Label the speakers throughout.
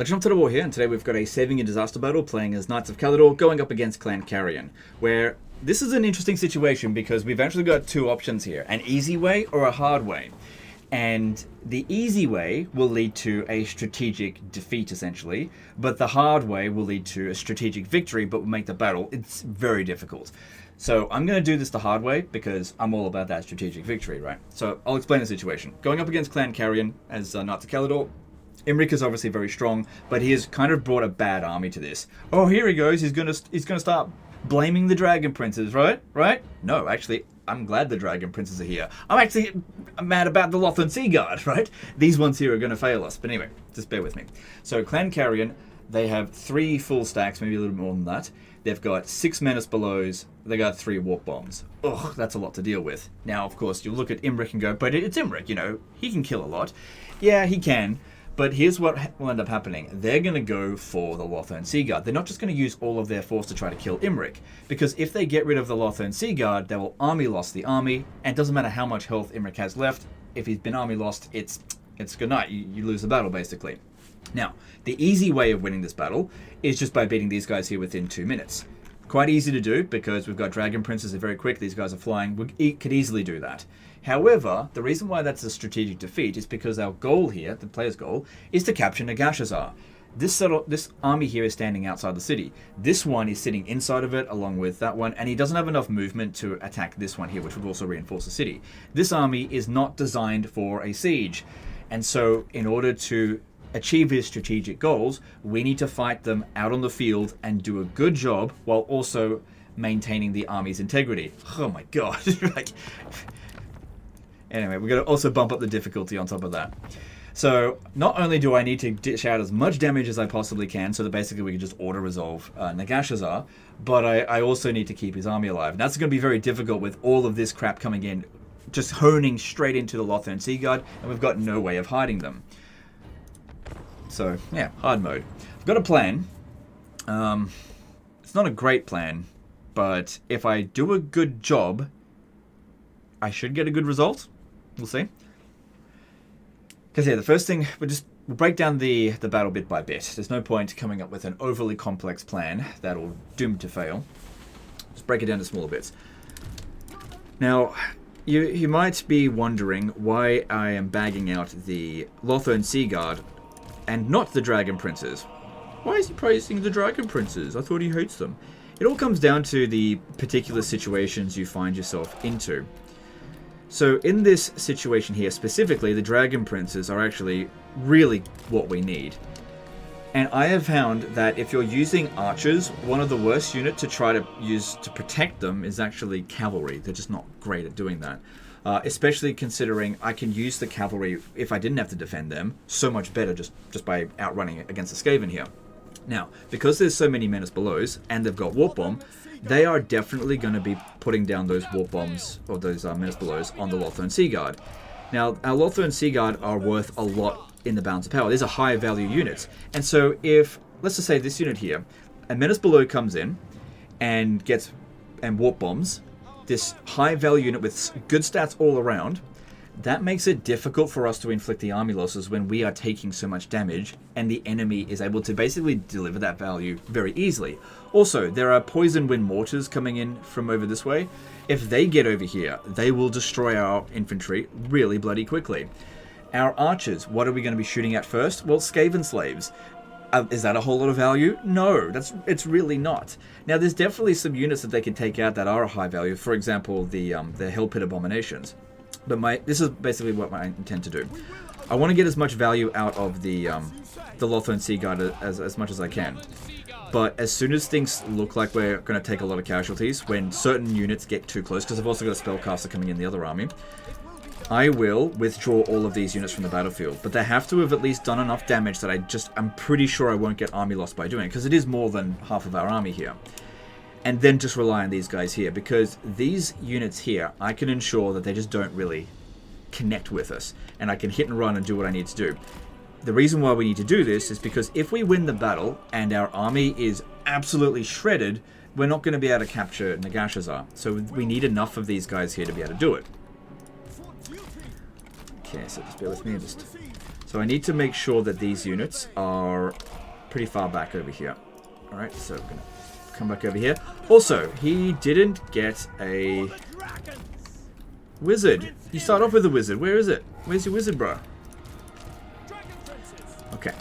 Speaker 1: Let's jump to the war here, and today we've got a saving and disaster battle playing as Knights of Caledor going up against Clan Carrion, where this is an interesting situation because we've actually got two options here, an easy way or a hard way. And the easy way will lead to a strategic defeat, essentially, but the hard way will lead to a strategic victory, but will make the battle, it's very difficult. So I'm going to do this the hard way because I'm all about that strategic victory, right? So I'll explain the situation. Going up against Clan Carrion as Knights of Caledor, Imric is obviously very strong, but he has kind of brought a bad army to this. Oh, here he goes. He's gonna start blaming the Dragon Princes, right? Right? No, actually, I'm glad the Dragon Princes are here. I'm mad about the Lothern Sea Guard, right? These ones here are going to fail us. But anyway, just bear with me. So Clan Carrion, they have 3 full stacks, maybe a little more than that. They've got 6 Menace Belows. They got 3 Warp Bombs. Ugh, that's a lot to deal with. Now, of course, you look at Imric and go, but it's Imric, you know, he can kill a lot. Yeah, he can. But here's what will end up happening. They're going to go for the Lothern Sea Guard. They're not just going to use all of their force to try to kill Imric. Because if they get rid of the Lothern Sea Guard, they will army lost the army. And it doesn't matter how much health Imric has left. If he's been army lost, it's good night. You lose the battle, basically. Now, the easy way of winning this battle is just by beating these guys here within 2 minutes. Quite easy to do because we've got Dragon Princes. They're very quick. These guys are flying. We could easily do that. However, the reason why that's a strategic defeat is because our goal here, the player's goal, is to capture Nagashazar. This army here is standing outside the city. This one is sitting inside of it along with that one, and he doesn't have enough movement to attack this one here, which would also reinforce the city. This army is not designed for a siege, and so in order to achieve his strategic goals, we need to fight them out on the field and do a good job while also maintaining the army's integrity. Oh my god. Anyway, we're going to also bump up the difficulty on top of that. So, not only do I need to dish out as much damage as I possibly can, so that basically we can just auto-resolve Nagashazar, but I also need to keep his army alive. And that's going to be very difficult with all of this crap coming in, just honing straight into the Lothern Sea Guard, and we've got no way of hiding them. So, yeah, hard mode. I've got a plan. It's not a great plan, but if I do a good job, I should get a good result. We'll see. Because yeah, the first thing, we'll break down the battle bit by bit. There's no point coming up with an overly complex plan that'll doom to fail. Just break it down to smaller bits. Now, you might be wondering why I am bagging out the Lothern Sea Guard and not the Dragon Princes. Why is he praising the Dragon Princes? I thought he hates them. It all comes down to the particular situations you find yourself into. So in this situation here specifically, the Dragon Princes are actually really what we need. And I have found that if you're using archers, one of the worst units to try to use to protect them is actually cavalry. They're just not great at doing that. Especially considering I can use the cavalry, if I didn't have to defend them, so much better just by outrunning it against the Skaven here. Now, because there's so many Menace Belows, and they've got Warp Bomb, they are definitely going to be putting down those Warp Bombs, or those Menace Belows, on the Lothern Sea Guard. Now, our Lothern Sea Guard are worth a lot in the balance of power. These are high value units. And so if, let's just say this unit here, a Menace Below comes in and Warp Bombs, this high value unit with good stats all around, that makes it difficult for us to inflict the army losses when we are taking so much damage and the enemy is able to basically deliver that value very easily. Also, there are Poison Wind Mortars coming in from over this way. If they get over here, they will destroy our infantry really bloody quickly. Our archers, what are we going to be shooting at first? Well, Skaven Slaves. Is that a whole lot of value? No, it's really not. Now, there's definitely some units that they can take out that are high value. For example, the Hell Pit Abominations. But this is basically what I intend to do. I want to get as much value out of the Lothern Sea Guard as much as I can. But as soon as things look like we're going to take a lot of casualties, when certain units get too close, because I've also got a Spellcaster coming in the other army, I will withdraw all of these units from the battlefield. But they have to have at least done enough damage that I'm pretty sure I won't get army lost by doing it, because it is more than half of our army here. And then just rely on these guys here, because these units here, I can ensure that they just don't really connect with us, and I can hit and run and do what I need to do. The reason why we need to do this is because if we win the battle and our army is absolutely shredded, we're not going to be able to capture Nagashazar. So we need enough of these guys here to be able to do it. Okay, so just bear with me, just So I need to make sure that these units are pretty far back over here. Alright, so we're going to come back over here. Also, he didn't get a wizard. You start off with a wizard. Where is it? Where's your wizard, bro? Okay.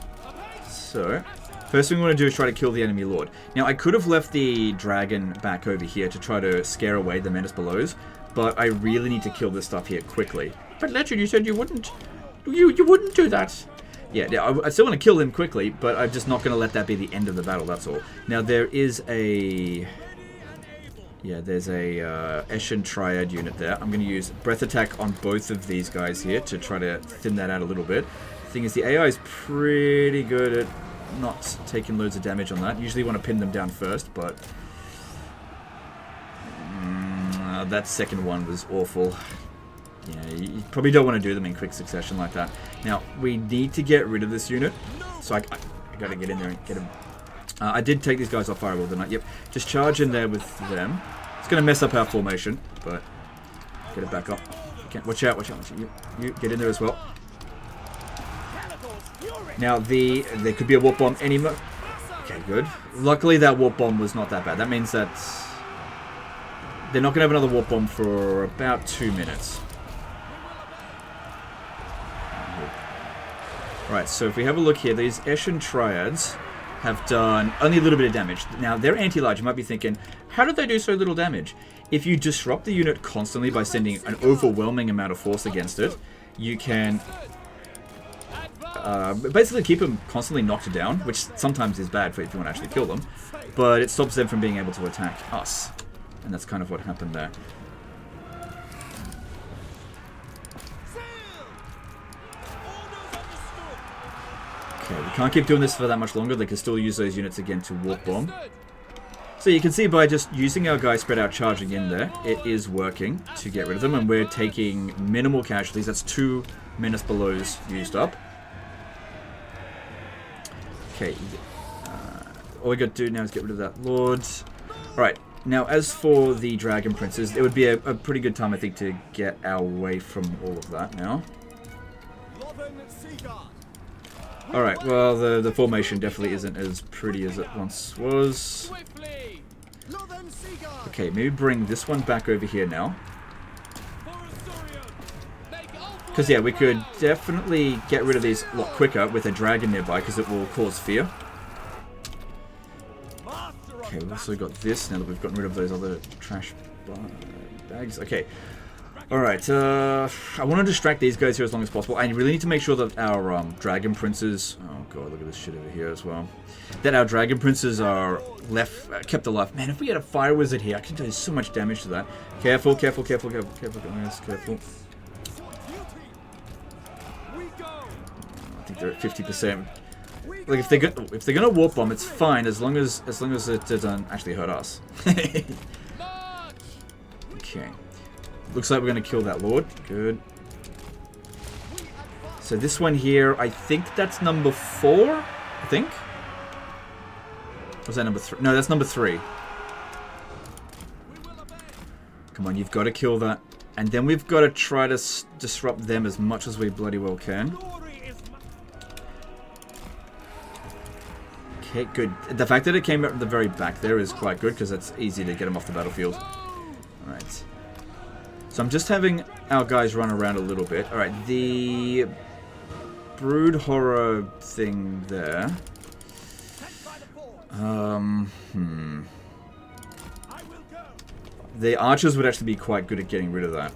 Speaker 1: So, first thing we want to do is try to kill the enemy lord. Now, I could have left the dragon back over here to try to scare away the menace belows, but I really need to kill this stuff here quickly. But Legend, you said you wouldn't. You wouldn't do that. Yeah, I still want to kill him quickly, but I'm just not going to let that be the end of the battle, that's all. Now, there is a... Yeah, there's a Eshin Triad unit there. I'm going to use Breath Attack on both of these guys here to try to thin that out a little bit. The thing is, the AI is pretty good at not taking loads of damage on that. Usually want to pin them down first, but... that second one was awful. Yeah, you probably don't want to do them in quick succession like that. Now, we need to get rid of this unit. So I got to get in there and get him. I did take these guys off Fireball, didn't I? Yep. Just charge in there with them. It's going to mess up our formation, but get it back up. Okay, watch out, watch out, watch out. You get in there as well. Now, there could be a warp bomb any moment. Okay, good. Luckily, that warp bomb was not that bad. That means that they're not going to have another warp bomb for about 2 minutes. Right, so if we have a look here, these Eshin Triads have done only a little bit of damage. Now, they're anti-large. You might be thinking, how did they do so little damage? If you disrupt the unit constantly by sending an overwhelming amount of force against it, you can basically keep them constantly knocked down, which sometimes is bad for if you want to actually kill them, but it stops them from being able to attack us. And that's kind of what happened there. Okay, we can't keep doing this for that much longer. They can still use those units again to warp bomb. So you can see by just using our guys spread out charging in there, it is working to get rid of them, and we're taking minimal casualties. That's 2 menace belows used up. Okay, all we got to do now is get rid of that lord. Alright, now as for the dragon princes, it would be a pretty good time, I think, to get away from all of that now. Alright, well, the formation definitely isn't as pretty as it once was. Okay, maybe bring this one back over here now. Because, yeah, we could definitely get rid of these a lot quicker with a dragon nearby, because it will cause fear. Okay, we've also got this, now that we've gotten rid of those other trash bags. Okay. Alright, I want to distract these guys here as long as possible. I really need to make sure that our dragon princes... Oh god, look at this shit over here as well. That our dragon princes are kept alive. Man, if we had a fire wizard here, I could do so much damage to that. Careful, careful, careful, careful, careful, guys, careful. I think they're at 50%. Like if they're gonna warp bomb, it's fine as long as it doesn't actually hurt us. Okay. Looks like we're going to kill that lord. Good. So this one here, I think that's number 4, I think. Or was that number 3? No, that's number 3. Come on, you've got to kill that. And then we've got to try to disrupt them as much as we bloody well can. Okay, good. The fact that it came out at the very back there is quite good, because it's easy to get them off the battlefield. Alright. So I'm just having our guys run around a little bit. Alright, the brood horror thing there. The archers would actually be quite good at getting rid of that.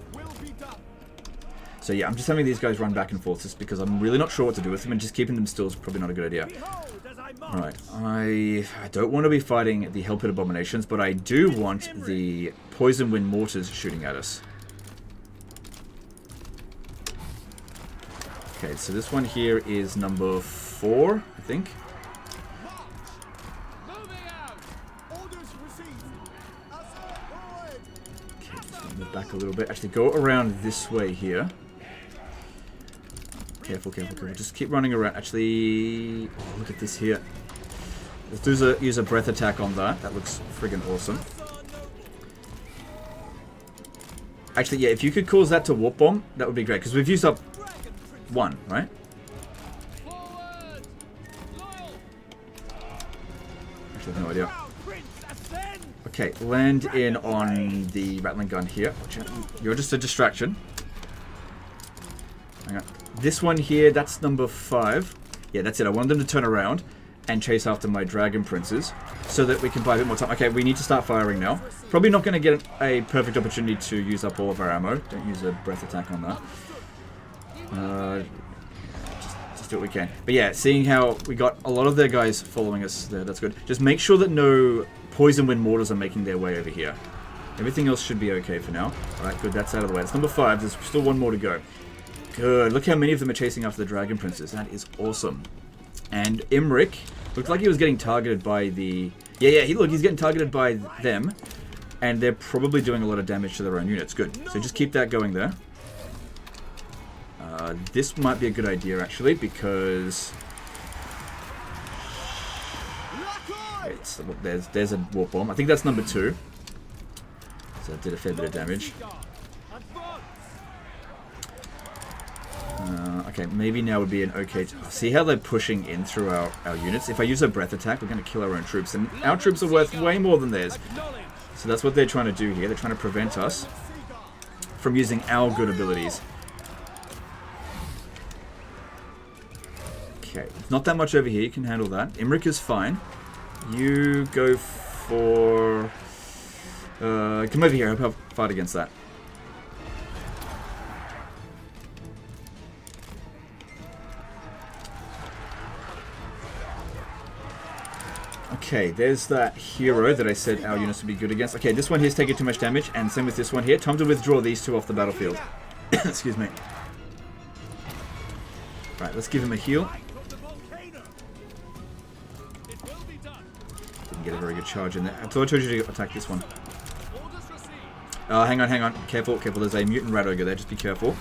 Speaker 1: So yeah, I'm just having these guys run back and forth just because I'm really not sure what to do with them, and just keeping them still is probably not a good idea. Alright, I don't want to be fighting the Hell Pit Abominations, but I do want the Poison Wind Mortars shooting at us. Okay, so this one here is number 4, I think. Okay, just move back a little bit. Actually, go around this way here. Careful, careful, careful. Just keep running around. Actually, oh, look at this here. Let's use a breath attack on that. That looks friggin' awesome. Actually, yeah, if you could cause that to warp bomb, that would be great. Because we've used up 1, right? actually have no idea. Okay, land in on the rattling gun here. You're just a distraction. Hang on. This one here, that's number 5. Yeah, that's it. I want them to turn around and chase after my dragon princes so that we can buy a bit more time. Okay, we need to start firing now. Probably not going to get a perfect opportunity to use up all of our ammo. Don't use a breath attack on that. Just do what we can. But yeah, seeing how we got a lot of their guys following us there, that's good. Just make sure that no poison wind mortars are making their way over here. Everything else should be okay for now. Alright, good, that's out of the way. That's number 5. There's still one more to go. Good. Look how many of them are chasing after the dragon princes. That is awesome. And Imric looked like he was getting targeted by the... Yeah, he's getting targeted by them. And they're probably doing a lot of damage to their own units. Good. So just keep that going there. This might be a good idea, actually, because... There's a warp bomb. I think that's number 2. So that did a fair bit of damage. Okay, maybe now would be an okay... See how they're pushing in through our units? If I use a breath attack, we're going to kill our own troops. And our troops are worth way more than theirs. So that's what they're trying to do here. They're trying to prevent us from using our good abilities. Okay, not that much over here. You can handle that. Imric is fine. You go for... come over here. I'll fight against that. Okay, there's that hero that I said our units would be good against. Okay, this one here's taking too much damage, and same with this one here. Time to withdraw these two off the battlefield. Excuse me. Right, let's give him a heal. Didn't get a very good charge in there. I told you to attack this one. Hang on. Careful. There's a mutant rat ogre there. Just be careful.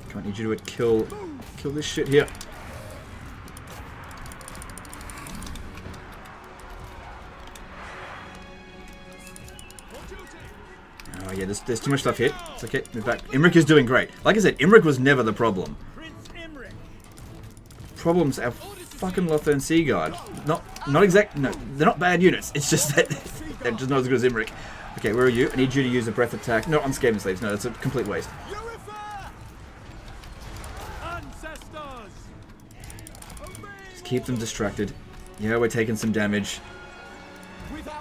Speaker 1: Come on, need you to kill this shit here. Oh yeah, there's too much stuff here. It's okay, move back. Imric is doing great. Like I said, Imric was never the problem. Problems are fucking Lothar and Seaguard. No, they're not bad units. It's just that they're just not as good as Imric. Okay, where are you? I need you to use a breath attack. No, on Skaven Slaves. No, that's a complete waste. Just keep them distracted. Yeah, we're taking some damage.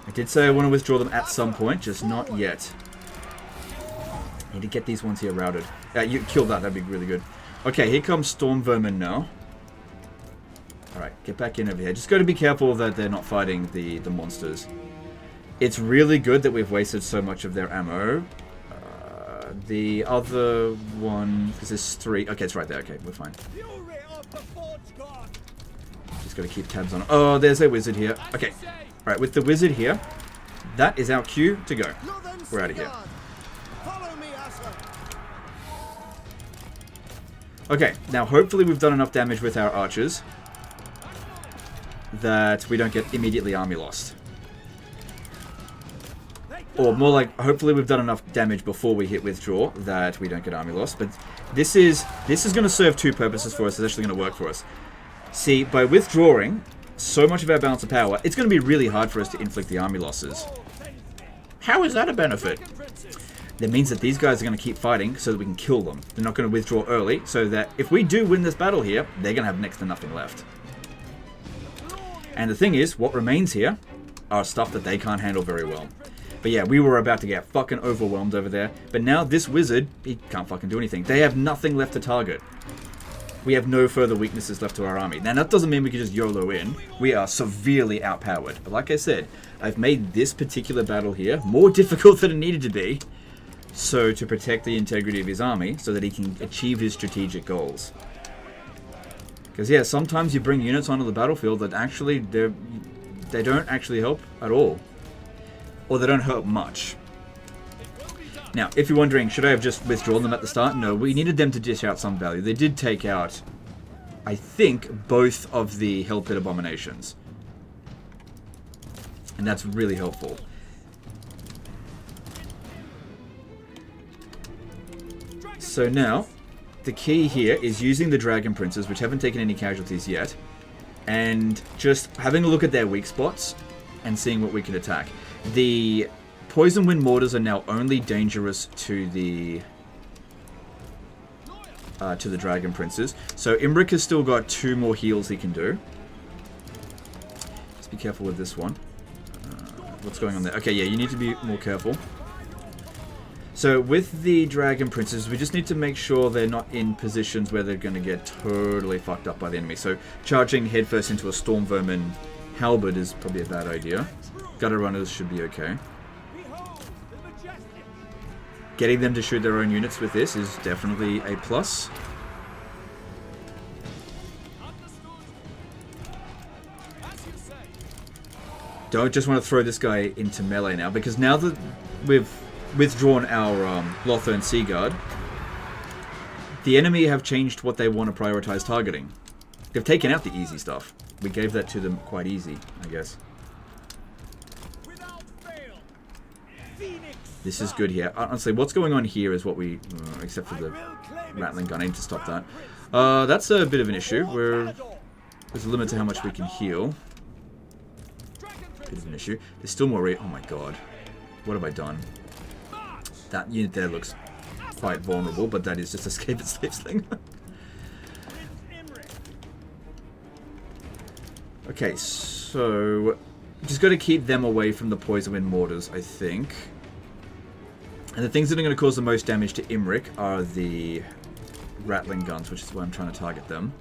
Speaker 1: I did say I want to withdraw them at some point, just not yet. Need to get these ones here routed. You kill that, that'd be really good. Okay, here comes Storm Vermin now. Alright, get back in over here. Just got to be careful that they're not fighting the monsters. It's really good that we've wasted so much of their ammo. The other one, because there's 3. Okay, it's right there. Okay, we're fine. Just got to keep tabs on it. Oh, there's a wizard here. Okay. Alright, with the wizard here, that is our cue to go. We're out of here. Okay, now hopefully we've done enough damage with our archers that we don't get immediately army lost. Or more like, hopefully we've done enough damage before we hit withdraw that we don't get army lost. But this is going to serve 2 purposes for us. It's actually going to work for us. See, by withdrawing so much of our balance of power, it's going to be really hard for us to inflict the army losses. How is that a benefit? That means that these guys are going to keep fighting so that we can kill them. They're not going to withdraw early, so that if we do win this battle here, they're going to have next to nothing left. And the thing is, what remains here are stuff that they can't handle very well. But yeah, we were about to get fucking overwhelmed over there. But now this wizard, he can't fucking do anything. They have nothing left to target. We have no further weaknesses left to our army. Now, that doesn't mean we can just YOLO in. We are severely outpowered. But like I said, I've made this particular battle here more difficult than it needed to be. So, to protect the integrity of his army, so that he can achieve his strategic goals. Because, yeah, sometimes you bring units onto the battlefield that actually, they don't actually help at all. Or they don't help much. Now, if you're wondering, should I have just withdrawn them at the start? No, we needed them to dish out some value. They did take out, I think, both of the Hell Pit Abominations. And that's really helpful. So now, the key here is using the Dragon Princes, which haven't taken any casualties yet, and just having a look at their weak spots and seeing what we can attack. The poison wind mortars are now only dangerous to the dragon princes. So Imric has still got 2 more heals he can do. Just be careful with this one. What's going on there? Okay, yeah, you need to be more careful. So with the dragon princes, we just need to make sure they're not in positions where they're going to get totally fucked up by the enemy. So charging headfirst into a storm vermin halberd is probably a bad idea. Gutter runners should be okay. Getting them to shoot their own units with this is definitely a plus. Don't just want to throw this guy into melee now, because now that we've withdrawn our Lothern Sea Guard, the enemy have changed what they want to prioritize targeting. They've taken out the easy stuff. We gave that to them quite easy, I guess. This is good here. Honestly, what's going on here is what we... except for the rattling gun. I need to stop that. That's a bit of an issue. There's a limit to how much we can heal. Bit of an issue. There's still more... Oh my god. What have I done? That unit there looks quite vulnerable, but that is just escape at slave sling. Okay, so... just got to keep them away from the poison wind mortars, I think. And the things that are going to cause the most damage to Imric are the rattling guns, which is why I'm trying to target them.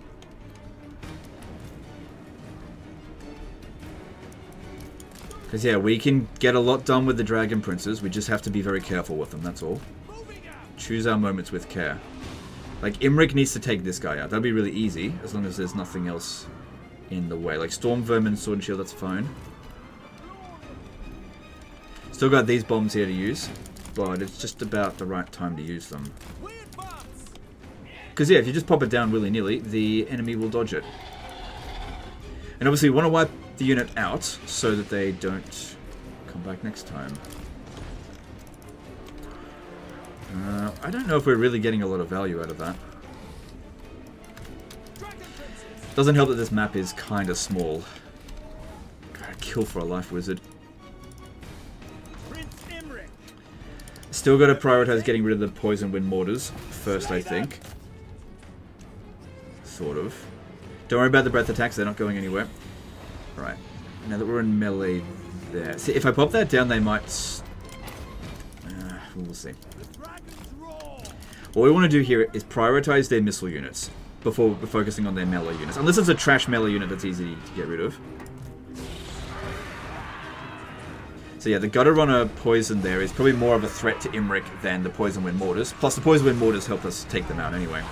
Speaker 1: Because, yeah, we can get a lot done with the dragon princes. We just have to be very careful with them, that's all. Choose our moments with care. Like, Imric needs to take this guy out. That'll be really easy, as long as there's nothing else in the way. Like, Storm Vermin, Sword and Shield, that's fine. Still got these bombs here to use, but it's just about the right time to use them. Because, yeah, if you just pop it down willy-nilly, the enemy will dodge it. And obviously, we want to wipe the unit out so that they don't come back next time. I don't know if we're really getting a lot of value out of that. Doesn't help that this map is kind of small. God, kill for a life wizard. Still got to prioritize getting rid of the poison wind mortars first, I think. Sort of. Don't worry about the breath attacks, they're not going anywhere. Right. Now that we're in melee there. See, if I pop that down, they might... we'll see. What we want to do here is prioritize their missile units before we're focusing on their melee units. Unless it's a trash melee unit that's easy to get rid of. So yeah, the Gutter Runner poison there is probably more of a threat to Imric than the Poison Wind Mortars. Plus the Poison Wind Mortars help us take them out anyway.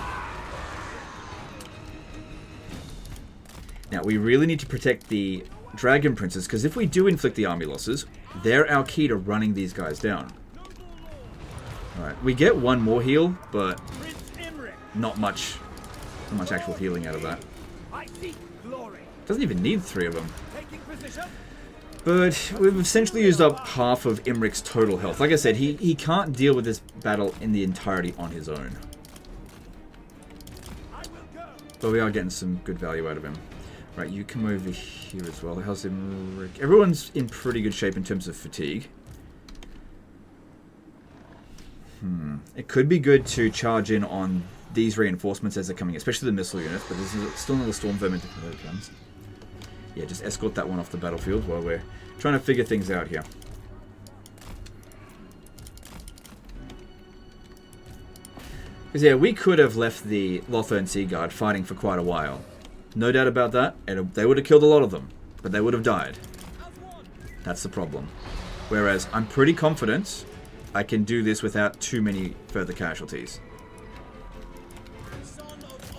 Speaker 1: Now we really need to protect the Dragon Princes, because if we do inflict the army losses, they're our key to running these guys down. Alright, we get one more heal, but not much actual healing out of that. Doesn't even need 3 of them. But we've essentially used up half of Imric's total health. Like I said, he can't deal with this battle in the entirety on his own. But we are getting some good value out of him. Right, you come over here as well. How's Imric? Everyone's in pretty good shape in terms of fatigue. It could be good to charge in on these reinforcements as they're coming, especially the missile units, but there's still another Storm Vermin to convert guns. Yeah, just escort that one off the battlefield while we're trying to figure things out here. Because, yeah, we could have left the Lothern Sea Guard fighting for quite a while. No doubt about that, and they would have killed a lot of them, but they would have died. That's the problem. Whereas, I'm pretty confident I can do this without too many further casualties.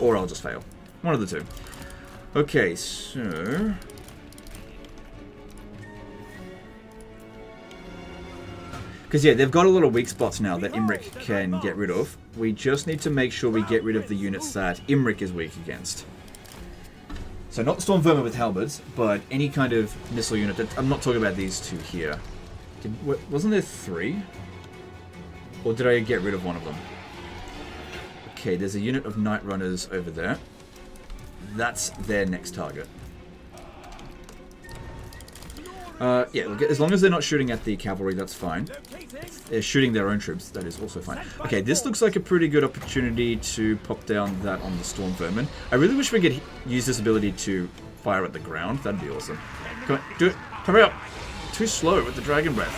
Speaker 1: Or I'll just fail. One of the two. Okay, so... because, yeah, they've got a lot of weak spots now that Imric can get rid of. We just need to make sure we get rid of the units that Imric is weak against. So not the Storm Vermin with halberds, but any kind of missile unit. I'm not talking about these two here. Wasn't there 3? Or did I get rid of one of them? Okay, there's a unit of Night Runners over there. That's their next target. Yeah, look, as long as they're not shooting at the cavalry, that's fine. They're shooting their own troops, that is also fine. Okay, this looks like a pretty good opportunity to pop down that on the Storm Vermin. I really wish we could use this ability to fire at the ground. That'd be awesome. Come on, do it. Hurry up. Too slow with the Dragon Breath.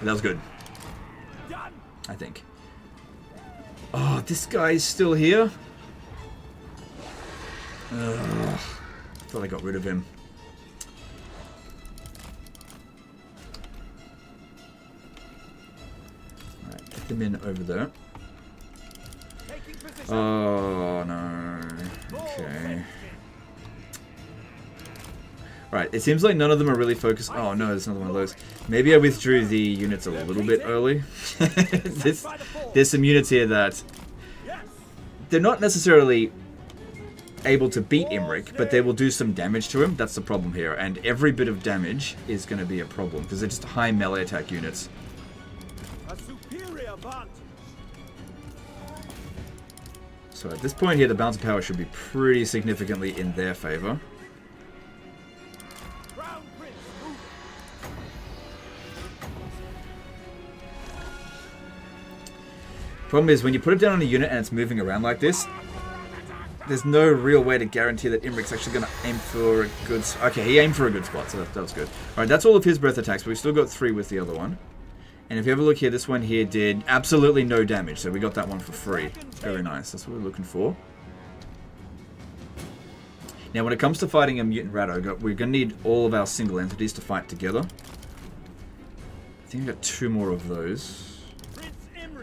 Speaker 1: That was good. I think. Oh, this guy's still here? Ugh. Thought I got rid of him. Alright, get them in over there. Oh, no. Okay. Right, it seems like none of them are really focused. Oh no, there's another one of those. Maybe I withdrew the units a little bit early. There's some units here that... They're not necessarily able to beat Imric, but they will do some damage to him. That's the problem here. And every bit of damage is going to be a problem, because they're just high melee attack units. So at this point here, the balance of power should be pretty significantly in their favor. Problem is, when you put it down on a unit and it's moving around like this, there's no real way to guarantee that Imric's actually going to aim for a good... Okay, he aimed for a good spot, so that was good. Alright, that's all of his breath attacks, but we've still got 3 with the other one. And if you have a look here, this one here did absolutely no damage, so we got that one for free. Very nice, that's what we're looking for. Now, when it comes to fighting a Mutant Rat Ogre, we're going to need all of our single entities to fight together. I think I got 2 more of those.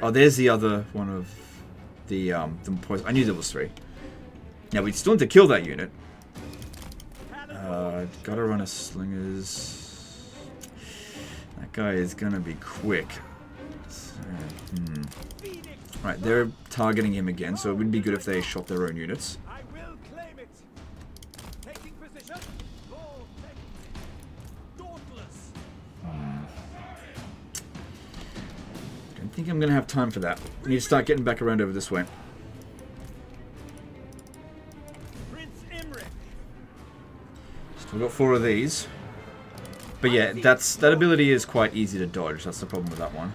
Speaker 1: Oh, there's the other one of the poison. I knew there was 3. Now, we still need to kill that unit. Gotta run a slingers. That guy is gonna be quick. So, Right, they're targeting him again, so it would be good if they shot their own units. I think I'm going to have time for that. I need to start getting back around over this way. Still got 4 of these. But yeah, that ability is quite easy to dodge. That's the problem with that one.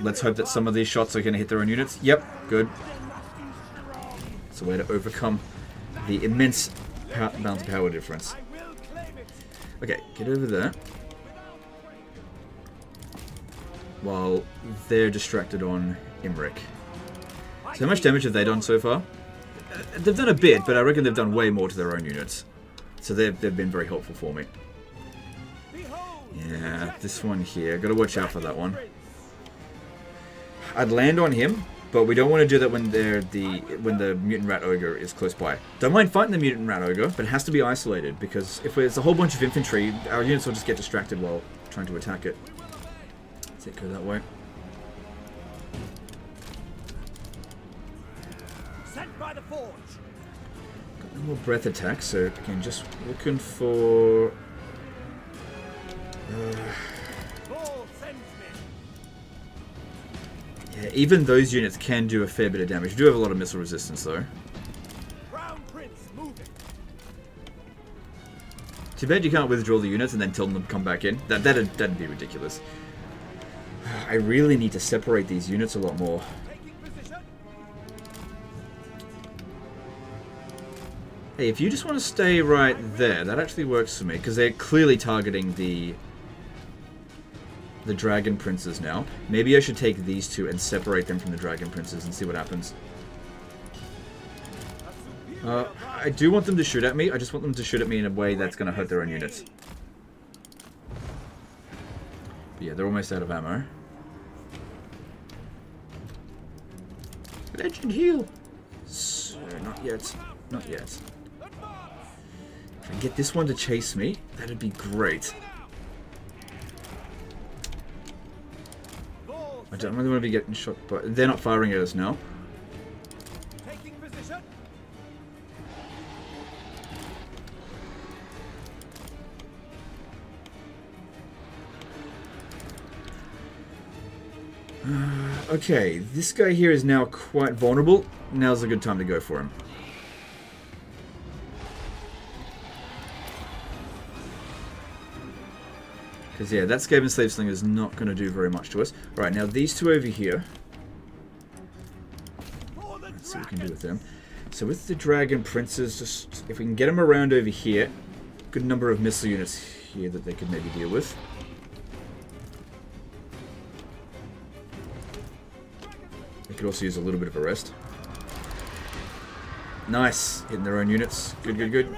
Speaker 1: Let's hope that some of these shots are going to hit their own units. Yep, good. It's a way to overcome the immense balance of power difference. Okay, get over there. While they're distracted on Imric. So how much damage have they done so far? They've done a bit, but I reckon they've done way more to their own units. So they've been very helpful for me. Yeah, this one here. Gotta watch out for that one. I'd land on him, but we don't want to do that when the Mutant Rat Ogre is close by. Don't mind fighting the Mutant Rat Ogre, but it has to be isolated, because if it's a whole bunch of infantry, our units will just get distracted while trying to attack it. Let's go that way. Sent by the forge. Got no more breath attacks, so again, just looking for. Yeah, even those units can do a fair bit of damage. We do have a lot of missile resistance, though. Too bad you can't withdraw the units and then tell them to come back in. That'd be ridiculous. I really need to separate these units a lot more. Hey, if you just want to stay right there, that actually works for me, because they're clearly targeting the Dragon Princes now. Maybe I should take these 2 and separate them from the Dragon Princes and see what happens. I do want them to shoot at me. I just want them to shoot at me in a way that's going to hurt their own units. But yeah, they're almost out of ammo. Legend heal! So, not yet. Not yet. If I get this one to chase me, that'd be great. I don't really want to be getting shot, but they're not firing at us now. Okay, this guy here is now quite vulnerable. Now's a good time to go for him. Because, yeah, that Skaven Slave Slinger is not going to do very much to us. Alright, now these two over here. Let's see what we can do with them. So with the Dragon Princes, just if we can get them around over here, good number of missile units here that they could maybe deal with. They could also use a little bit of a rest. Nice, hitting their own units. Good, good, good.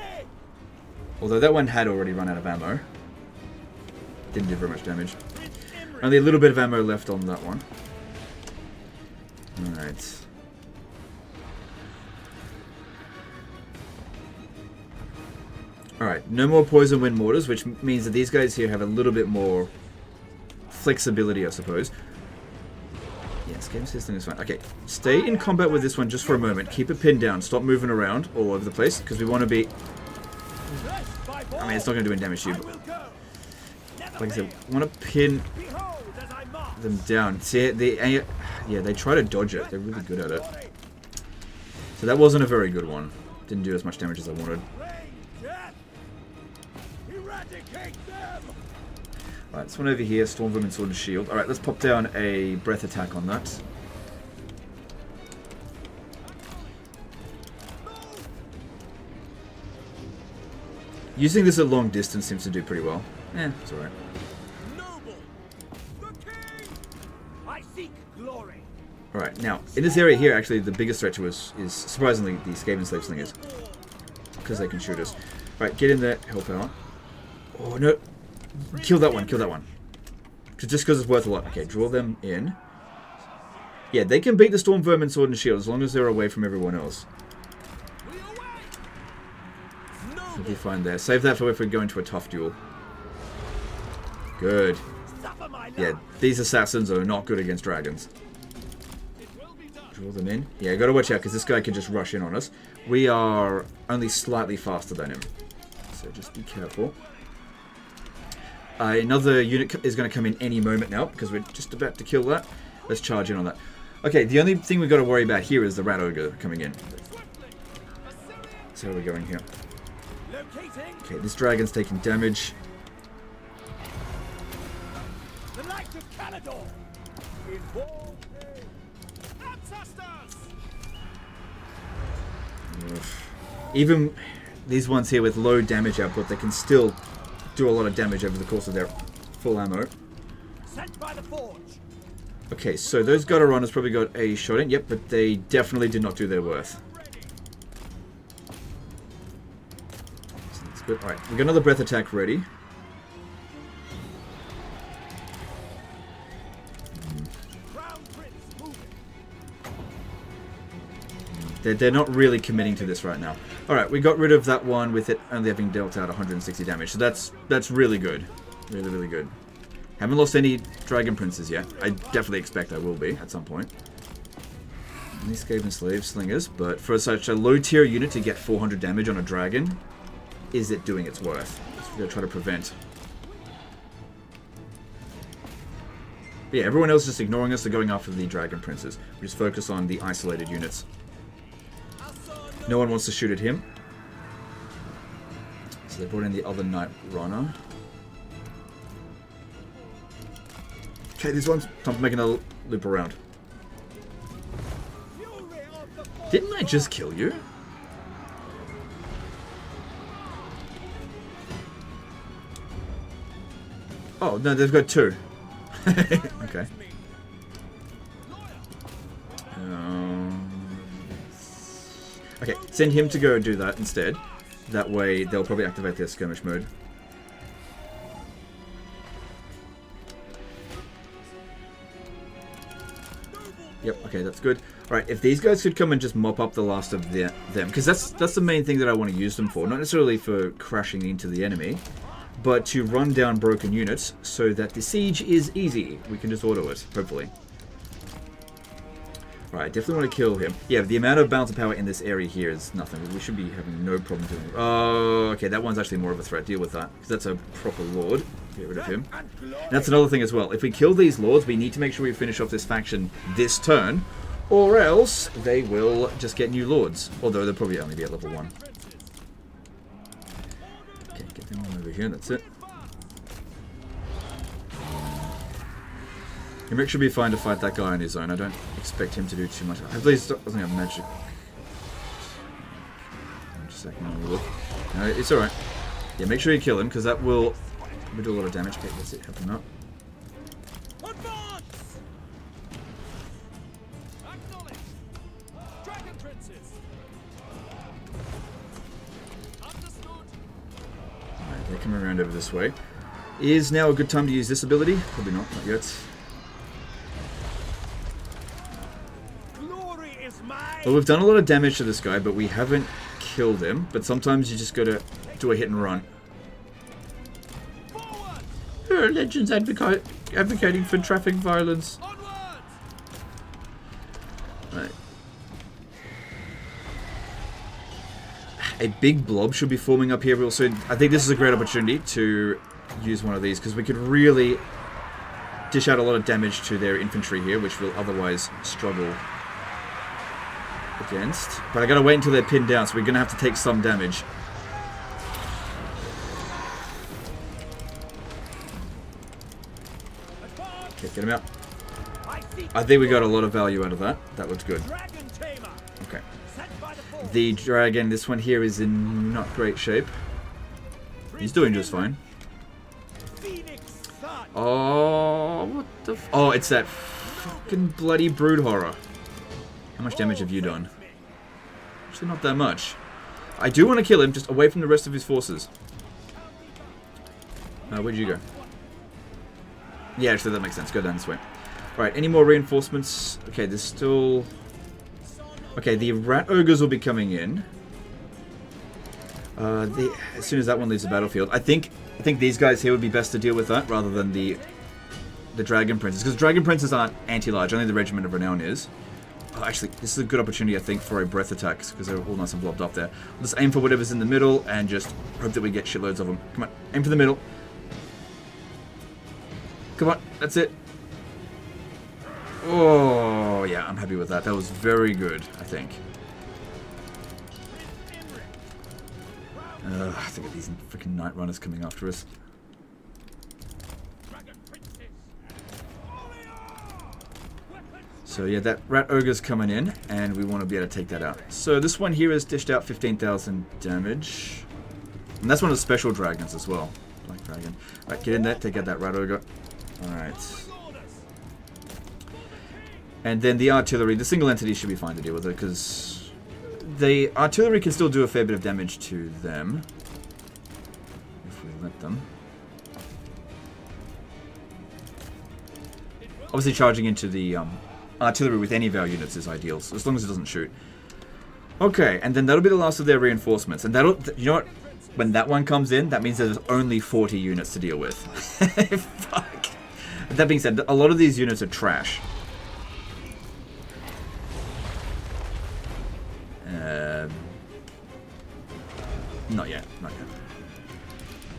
Speaker 1: Although that one had already run out of ammo. Didn't do very much damage. Only a little bit of ammo left on that one. Alright. Alright, no more poison wind mortars, which means that these guys here have a little bit more flexibility, I suppose. Yes, game system is fine. Okay, stay in combat with this one just for a moment. Keep it pinned down. Stop moving around all over the place, because we want to be... I mean, it's not going to do any damage to you, but... Like I said, we want to pin them down. See, yeah, they try to dodge it. They're really good at it. So that wasn't a very good one. Didn't do as much damage as I wanted. Alright, this one over here, Storm Vermin Sword and Shield. Alright, let's pop down a breath attack on that. Using this at long distance seems to do pretty well. Eh, it's alright. Alright, now, in this area here, actually, the biggest threat to us is, surprisingly, the Skaven Slave Slingers. Because they can shoot us. Alright, get in there, help out. Oh, no. Kill that one, kill that one. Just because it's worth a lot. Okay, draw them in. Yeah, they can beat the Storm Vermin Sword and Shield as long as they're away from everyone else. What do you find there? Save that for if we go into a tough duel. Good. Yeah, these assassins are not good against dragons. Draw them in. Yeah, gotta watch out because this guy can just rush in on us. We are only slightly faster than him. So just be careful. Another unit is going to come in any moment now because we're just about to kill that. Let's charge in on that. Okay, the only thing we've got to worry about here is the Rat Ogre coming in. So how are we going here? Okay, this dragon's taking damage. Even these ones here with low damage output, they can still do a lot of damage over the course of their full ammo. Okay, so those gutter runners probably got a shot in. Yep, but they definitely did not do their worth. So that's good. Alright, we got another breath attack ready. They're not really committing to this right now. Alright, we got rid of that one with it only having dealt out 160 damage. So that's really good. Really, really good. Haven't lost any Dragon Princes yet. I definitely expect I will be at some point. These Skaven Slave Slingers, but for such a low tier unit to get 400 damage on a dragon, is it doing its worth? That's what we're going to try to prevent. But yeah, everyone else is just ignoring us. They're going after the Dragon Princes. We just focus on the isolated units. No one wants to shoot at him. So they brought in the other Night Runner. Okay, these ones, time to make another loop around. Didn't I just kill you? Oh, no, they've got two. Okay. Okay, send him to go do that instead. That way, they'll probably activate their skirmish mode. Yep, okay, that's good. Alright, if these guys could come and just mop up the last of them, because that's the main thing that I want to use them for. Not necessarily for crashing into the enemy, but to run down broken units so that the siege is easy. We can just auto it, hopefully. Alright, definitely want to kill him. Yeah, the amount of balance of power in this area here is nothing. We should be having no problem doing it. Oh, okay, that one's actually more of a threat. Deal with that, because that's a proper lord. Get rid of him. And that's another thing as well. If we kill these lords, we need to make sure we finish off this faction this turn, or else they will just get new lords. Although they'll probably only be at level 1. Okay, get them on over here, that's it. Himrick should be fine to fight that guy on his own. I don't expect him to do too much. Hopefully he doesn't have magic. Just a second, I'll look. No, it's alright. Yeah, make sure you kill him, because that will do a lot of damage. Okay, that's it. Help him out. Alright, they're coming around over this way. Is now a good time to use this ability? Probably not yet. Well, we've done a lot of damage to this guy, but we haven't killed him. But sometimes you just gotta do a hit and run. Legends advocating for traffic violence. Right. A big blob should be forming up here real soon. I think this is a great opportunity to use one of these, because we could really dish out a lot of damage to their infantry here, which will otherwise struggle against. But I gotta wait until they're pinned down, so we're gonna have to take some damage. Okay, get him out. I think we got a lot of value out of that. That looks good. Okay. The dragon, this one here is in not great shape. He's doing just fine. Oh, what the f— oh, it's that fucking bloody brood horror. How much damage have you done? Actually, not that much. I do want to kill him, just away from the rest of his forces. Where'd you go? Yeah, actually, that makes sense. Go down this way. Alright, any more reinforcements? Okay, there's still... okay, the rat ogres will be coming in. As soon as that one leaves the battlefield. I think these guys here would be best to deal with that, rather than the dragon princes. Because dragon princes aren't anti-large, only the regiment of renown is. Oh, actually, this is a good opportunity, I think, for a breath attack, because they're all nice and blobbed up there. Let's aim for whatever's in the middle, and just hope that we get shitloads of them. Come on, aim for the middle. Come on, that's it. Oh, yeah, I'm happy with that. That was very good, I think. I think of these freaking night runners coming after us. So yeah, that rat ogre's coming in, and we want to be able to take that out. So this one here has dished out 15,000 damage. And that's one of the special dragons as well. Black dragon. Alright, get in there, take out that rat ogre. Alright. And then the artillery, the single entity should be fine to deal with it, because the artillery can still do a fair bit of damage to them. If we let them. Obviously charging into the artillery with any of our units is ideal, so as long as it doesn't shoot. Okay, and then that'll be the last of their reinforcements. And that'll, you know what? When that one comes in, that means there's only 40 units to deal with. Fuck. That being said, a lot of these units are trash. Not yet, not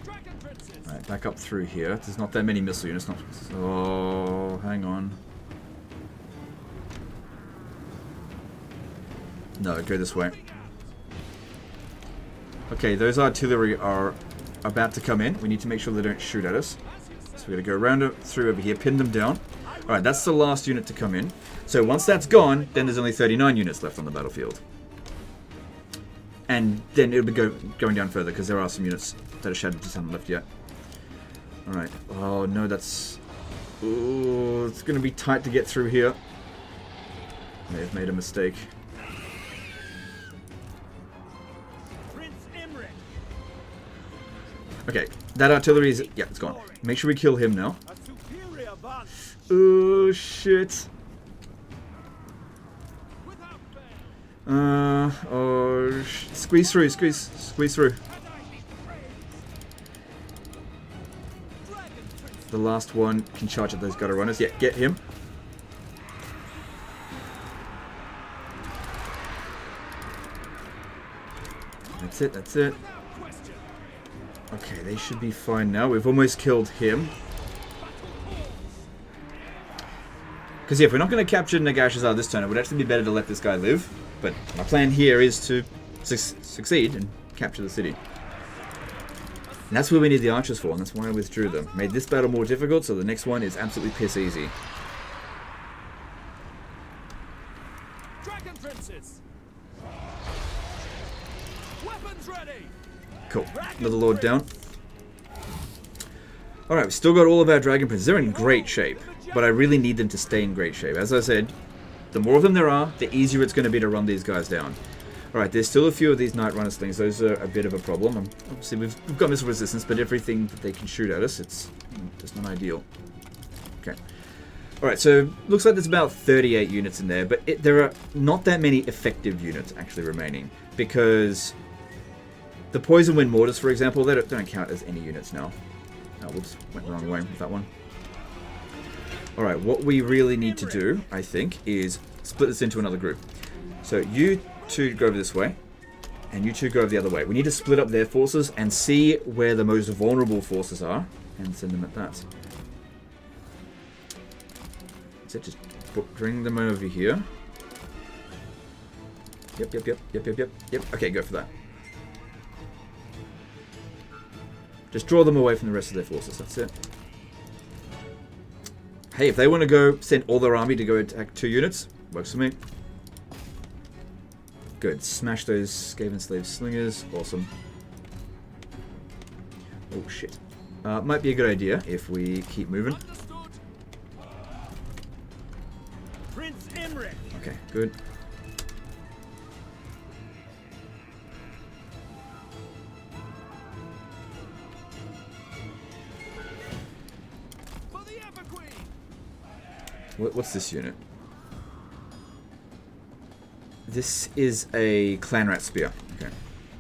Speaker 1: yet. Alright, back up through here. There's not that many missile units. Not so, hang on. No, go this way. Okay, those artillery are about to come in. We need to make sure they don't shoot at us. So we're going to go around through over here, pin them down. Alright, that's the last unit to come in. So once that's gone, then there's only 39 units left on the battlefield. And then it'll be going down further, because there are some units that are shattered just haven't left yet. Alright. Oh no, that's... ooh, it's going to be tight to get through here. May have made a mistake. Okay, that artillery is... yeah, it's gone. Make sure we kill him now. Oh, shit. Squeeze through, squeeze through. The last one can charge at those gutter runners. Yeah, get him. That's it, that's it. Okay, they should be fine now. We've almost killed him. Because yeah, if we're not going to capture Nagashazar this turn, it would actually be better to let this guy live. But my plan here is to succeed and capture the city. And that's where we need the archers for, and that's why I withdrew them. Made this battle more difficult, so the next one is absolutely piss easy.
Speaker 2: Weapons ready.
Speaker 1: Cool. Another Lord down. Alright, we've still got all of our Dragon Princes. They're in great shape, but I really need them to stay in great shape. As I said, the more of them there are, the easier it's going to be to run these guys down. Alright, there's still a few of these Night Runner slings. Those are a bit of a problem. Obviously, we've got missile resistance, but everything that they can shoot at us, it's just not ideal. Okay. Alright, so looks like there's about 38 units in there, but there are not that many effective units actually remaining, because the Poison Wind Mortars, for example, they don't count as any units now. Oh, whoops, went the wrong way with that one. Alright, what we really need to do, I think, is split this into another group. So you two go over this way, and you two go over the other way. We need to split up their forces and see where the most vulnerable forces are, and send them at that. So just bring them over here. Yep. Okay, go for that. Just draw them away from the rest of their forces, that's it. Hey, if they want to go send all their army to go attack 2 units, works for me. Good. Smash those Skaven Slave Slingers. Awesome. Oh, shit. Might be a good idea if we keep moving.
Speaker 2: Prince Imric.
Speaker 1: Okay, good. What's this unit? This is a Clan Rat Spear. Okay.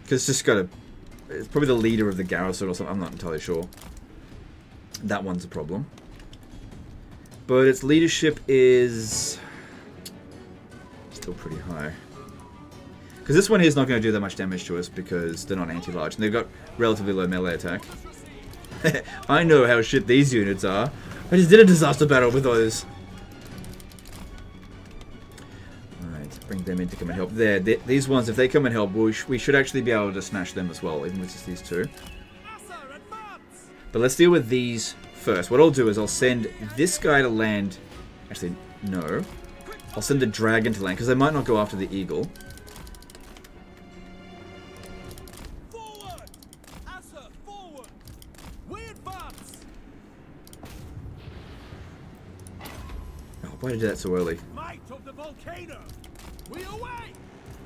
Speaker 1: Because it's just got a... It's probably the leader of the garrison or something. I'm not entirely sure. That one's a problem. But its leadership is... still pretty high. Because this one here is not going to do that much damage to us because they're not anti-large. And they've got relatively low melee attack. I know how shit these units are. I just did a disaster battle with those. Bring them in to come and help. There, these ones, if they come and help, we should actually be able to smash them as well, even with just these two. But let's deal with these first. What I'll do is I'll send this guy to land. Actually, no. I'll send the dragon to land, because they might not go after the eagle.
Speaker 2: Forward! Asa, forward! We advance!
Speaker 1: Oh, why did I do that so early?
Speaker 2: Might of the volcano! We away!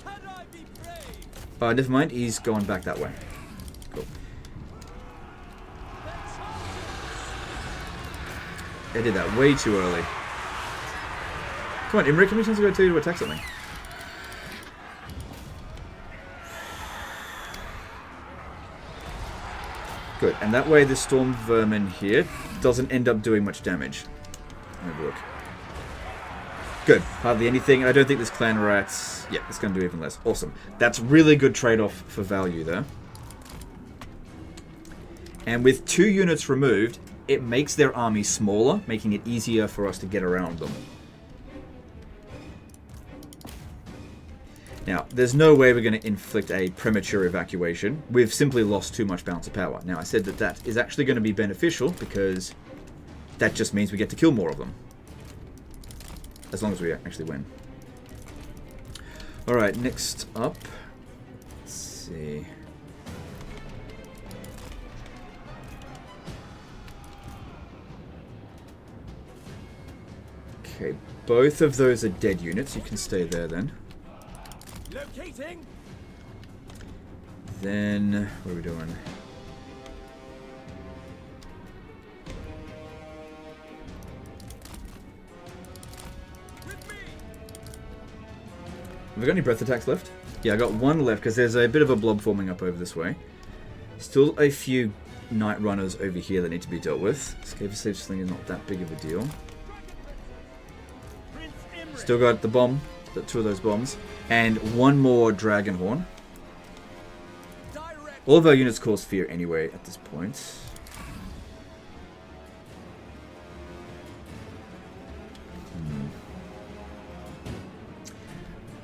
Speaker 2: Can I be brave?
Speaker 1: Never mind, he's going back that way. Cool. I did that way too early. Come on, Imric, how many times have I got to tell you to attack something? Good, and that way the Storm Vermin here doesn't end up doing much damage. Have a look. Good. Hardly anything. I don't think this Clan Rats... Yeah, it's going to do even less. Awesome. That's really good trade-off for value there. And with 2 units removed, it makes their army smaller, making it easier for us to get around them. Now, there's no way we're going to inflict a premature evacuation. We've simply lost too much balance of power. Now, I said that that is actually going to be beneficial because that just means we get to kill more of them. As long as we actually win. Alright, next up. Let's see. Okay, both of those are dead units. You can stay there then.
Speaker 2: Locating.
Speaker 1: Then, what are we doing? Have we got any breath attacks left? Yeah, I got 1 left because there's a bit of a blob forming up over this way. Still a few Night Runners over here that need to be dealt with. Skaven Slave Sling is not that big of a deal. Still got the bomb, 2 of those bombs, and 1 more Dragon Horn. All of our units cause fear anyway at this point.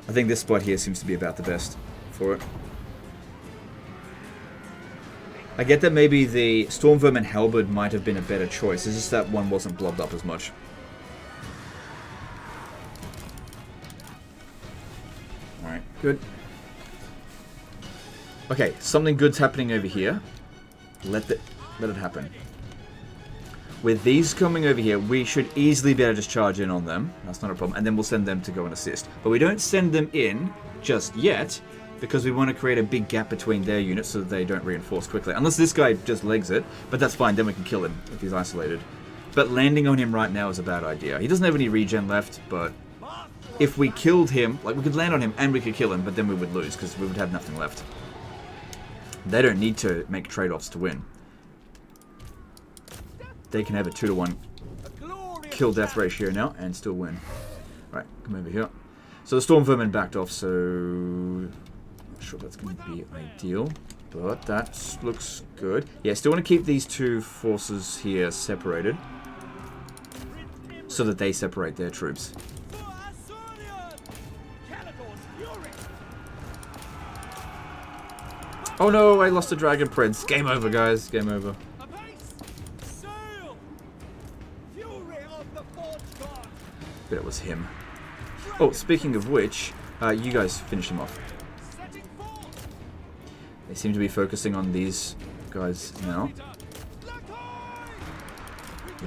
Speaker 1: I think this spot here seems to be about the best for it. I get that maybe the Storm Vermin Halberd might have been a better choice. It's just that one wasn't blobbed up as much. Alright. Alright, good. Okay, something good's happening over here. Let it happen. With these coming over here, we should easily be able to just charge in on them. That's not a problem. And then we'll send them to go and assist. But we don't send them in just yet, because we want to create a big gap between their units so that they don't reinforce quickly. Unless this guy just legs it, but that's fine, then we can kill him if he's isolated. But landing on him right now is a bad idea. He doesn't have any regen left, but if we killed him, like we could land on him and we could kill him, but then we would lose because we would have nothing left. They don't need to make trade-offs to win. They can have a 2-to-1 kill-death ratio now and still win. Right, come over here. So the Storm Vermin backed off, so... not sure that's going to be ideal, but that looks good. Yeah, still want to keep these two forces here separated so that they separate their troops. Oh no, I lost a Dragon Prince. Game over, guys. Game over. But it was him. Oh, speaking of which, you guys finish him off. They seem to be focusing on these guys now.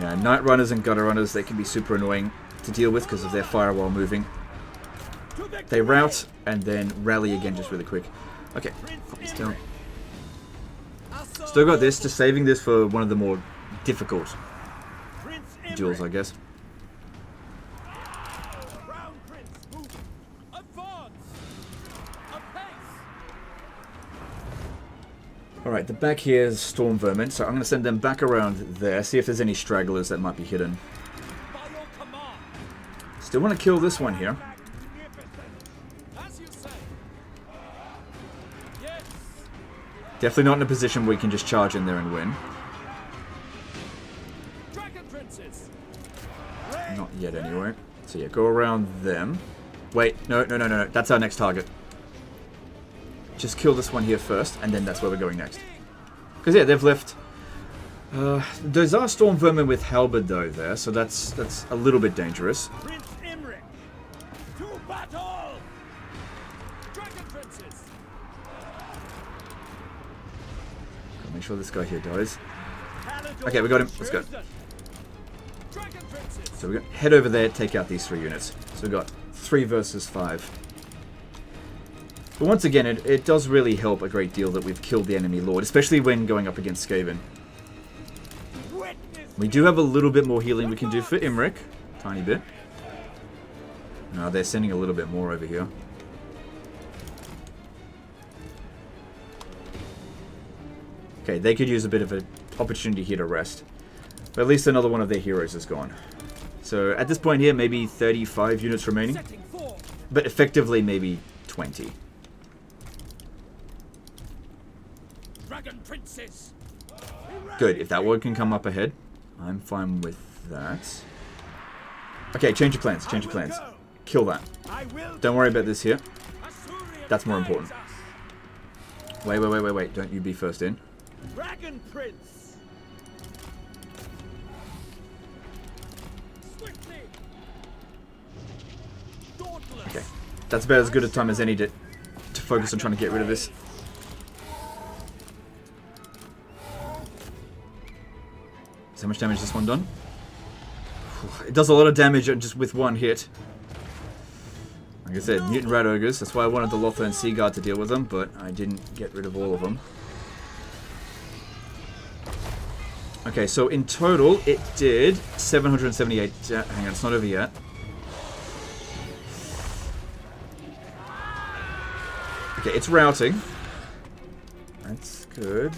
Speaker 1: Yeah, Night Runners and Gutter Runners, they can be super annoying to deal with because of their fire while moving. They rout and then rally again just really quick. Okay, pop this down. Still got this, just saving this for one of the more difficult duels, I guess. Alright, the back here is Storm Vermin, so I'm going to send them back around there, see if there's any stragglers that might be hidden. Still want to kill this one here. Definitely not in a position where we can just charge in there and win. Not yet, anyway. So yeah, go around them. Wait, no. That's our next target. Just kill this one here first, and then that's where we're going next. Because yeah, they've left... those are Storm Vermin with Halberd though there, so that's a little bit dangerous. Make sure this guy here dies. Okay, we got him. Let's go. So we're going to head over there, take out these 3 units. So we've got 3 versus 5. But once again, it does really help a great deal that we've killed the enemy lord, especially when going up against Skaven. We do have a little bit more healing we can do for Imric. Tiny bit. No, they're sending a little bit more over here. Okay, they could use a bit of an opportunity here to rest. But at least another one of their heroes is gone. So at this point here, maybe 35 units remaining. But effectively, maybe 20. Good, if that word can come up ahead, I'm fine with that. Okay, change your plans, change your plans. Kill that. Don't worry about this here. That's more important. Wait, don't you be first in.
Speaker 2: Dragon Prince.
Speaker 1: Okay, that's about as good a time as any to focus on trying to get rid of this. So how much damage has this one done? It does a lot of damage just with one hit. Like I said, mutant rat ogres. That's why I wanted the Lothern Sea Guard to deal with them, but I didn't get rid of all of them. Okay, so in total, it did 778... hang on, it's not over yet. Okay, it's routing. That's good.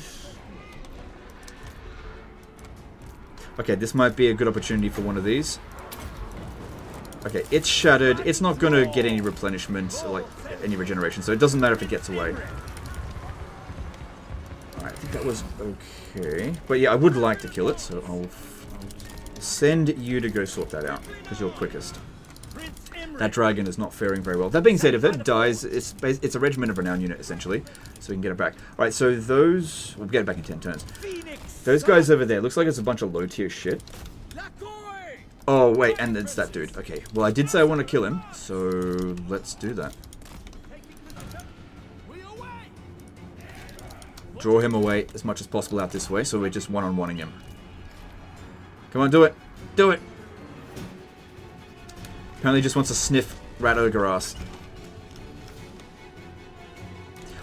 Speaker 1: Okay, this might be a good opportunity for one of these. Okay, it's shattered. It's not going to get any replenishment, or like any regeneration, so it doesn't matter if it gets away. Alright, I think that was okay. But yeah, I would like to kill it, so I'll send you to go sort that out, because you're quickest. That dragon is not faring very well. That being said, if it dies, it's a Regiment of Renown unit, essentially, so we can get it back. Alright, so those... we'll get it back in 10 turns. Those guys over there, looks like it's a bunch of low-tier shit. Oh, wait, and it's that dude. Okay, well, I did say I want to kill him, so let's do that. Draw him away as much as possible out this way, so we're just one-on-one-ing him. Come on, do it! Do it! Apparently he just wants to sniff rat ogre ass.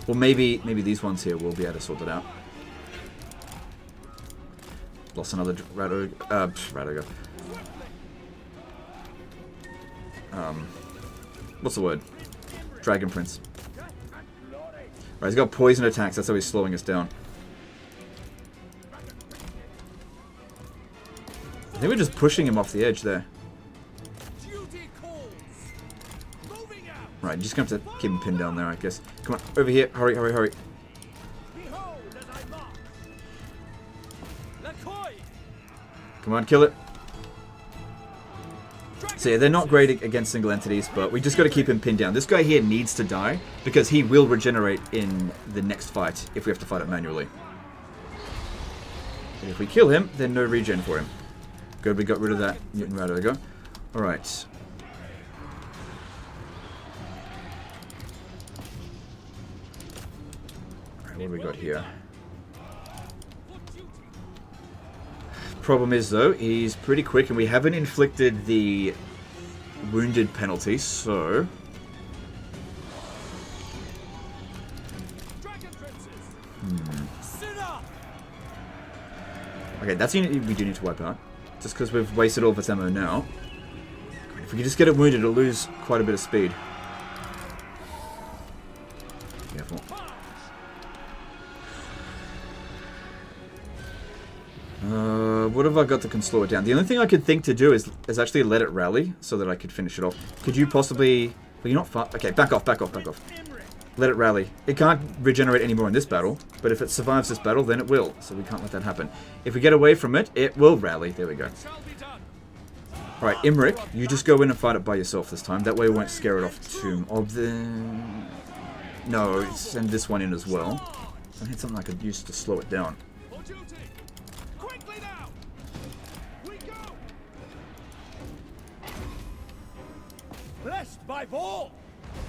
Speaker 1: Well, maybe these ones here will be able to sort it out. Lost another rat ogre. What's the word? Dragon Prince. Right, he's got poison attacks, that's how he's slowing us down. I think we're just pushing him off the edge there. Right, just gonna have to keep him pinned down there, I guess. Come on, over here. Hurry, hurry, hurry. Come on, kill it. So yeah, they're not great against single entities, but we just got to keep him pinned down. This guy here needs to die, because he will regenerate in the next fight if we have to fight it manually. And if we kill him, then no regen for him. Good, we got rid of that mutant rat ogre. Alright. What do we got here? Problem is, though, he's pretty quick, and we haven't inflicted the wounded penalty, so... Okay, that's a unit we do need to wipe out. Just because we've wasted all of its ammo now. If we can just get it wounded, it'll lose quite a bit of speed. Careful. What have I got that can slow it down? The only thing I could think to do is actually let it rally so that I could finish it off. Could you possibly... Well, you're not far... Okay, back off, back off, back off. Let it rally. It can't regenerate anymore in this battle, but if it survives this battle, then it will. So we can't let that happen. If we get away from it, it will rally. There we go. Alright, Imric, you just go in and fight it by yourself this time. That way we won't scare it off too much. No, send this one in as well. I had something I could use to slow it down.
Speaker 2: Blessed by ball.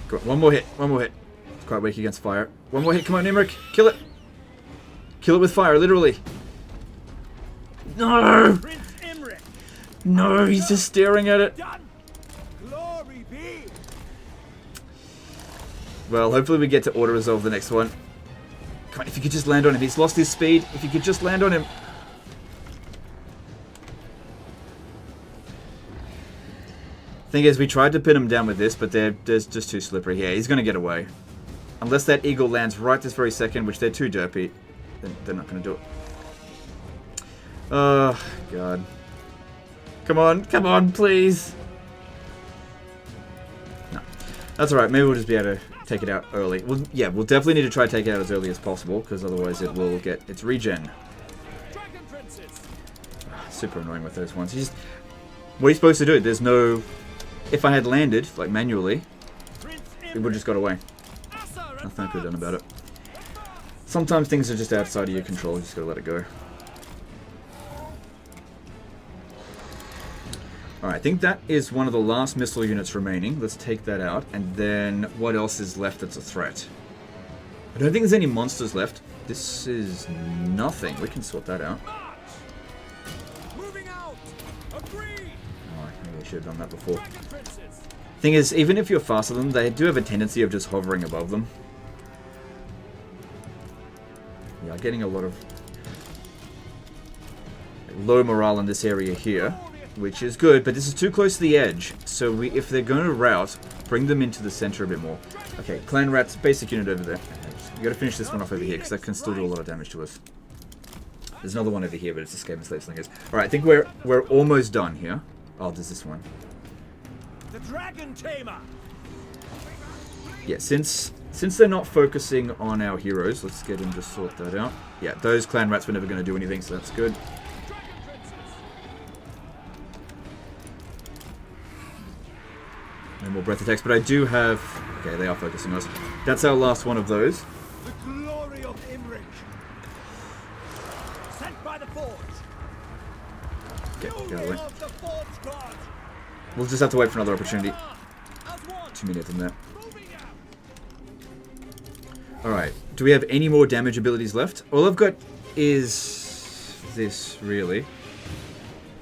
Speaker 1: Go on, one more hit, one more hit. It's quite weak against fire. One more hit, come on, Imric, kill it. Kill it with fire, literally. No!
Speaker 2: Prince Imric.
Speaker 1: No, he's just staring at it.
Speaker 2: Done. Glory be.
Speaker 1: Well, hopefully we get to auto-resolve the next one. Come on, if you could just land on him. He's lost his speed. If you could just land on him. Thing is, we tried to pin him down with this, but they're just too slippery here. He's going to get away. Unless that eagle lands right this very second, which they're too derpy, then they're not going to do it. Oh, God. Come on, please. No. That's alright. Maybe we'll just be able to take it out early. Well, yeah, we'll definitely need to try to take it out as early as possible, because otherwise it will get its regen. Super annoying with those ones. What are you supposed to do? There's no... If I had landed, like manually, it would have just got away. Nothing I could have done about it. Sometimes things are just outside of your control, you just gotta let it go. Alright, I think that is one of the last missile units remaining. Let's take that out. And then, what else is left that's a threat? I don't think there's any monsters left. This is nothing. We can sort that out. I should have done that before. Thing is, even if you're faster than them, they do have a tendency of just hovering above them. Yeah, getting a lot of low morale in this area here, which is good, but this is too close to the edge. So if they're going to rout, bring them into the center a bit more. Okay, clan rats, basic unit over there. You got to finish this one off over here because that can still do a lot of damage to us. There's another one over here, but it's escape and slave slingers. All right, I think we're almost done here. Oh, there's this one.
Speaker 2: The dragon tamer.
Speaker 1: Yeah, since they're not focusing on our heroes, let's get them to sort that out. Yeah, those clan rats were never going to do anything, so that's good. No more breath attacks, but I do have... Okay, they are focusing us. That's our last one of those.
Speaker 2: The glory of Imric. Sent by the forge.
Speaker 1: Okay, get away. We'll just have to wait for another opportunity. 2 minutes in there. Alright, do we have any more damage abilities left? All I've got is this, really.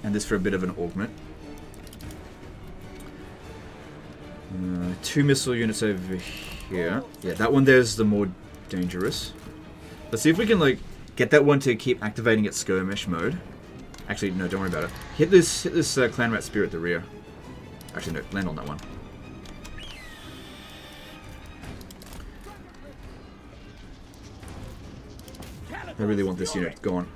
Speaker 1: And this for a bit of an augment. 2 missile units over here. Yeah, that one there's the more dangerous. Let's see if we can, like, get that one to keep activating its skirmish mode. Actually, no, don't worry about it. Hit this clan rat spear at the rear. Actually, no, land on that one. I really want this unit gone.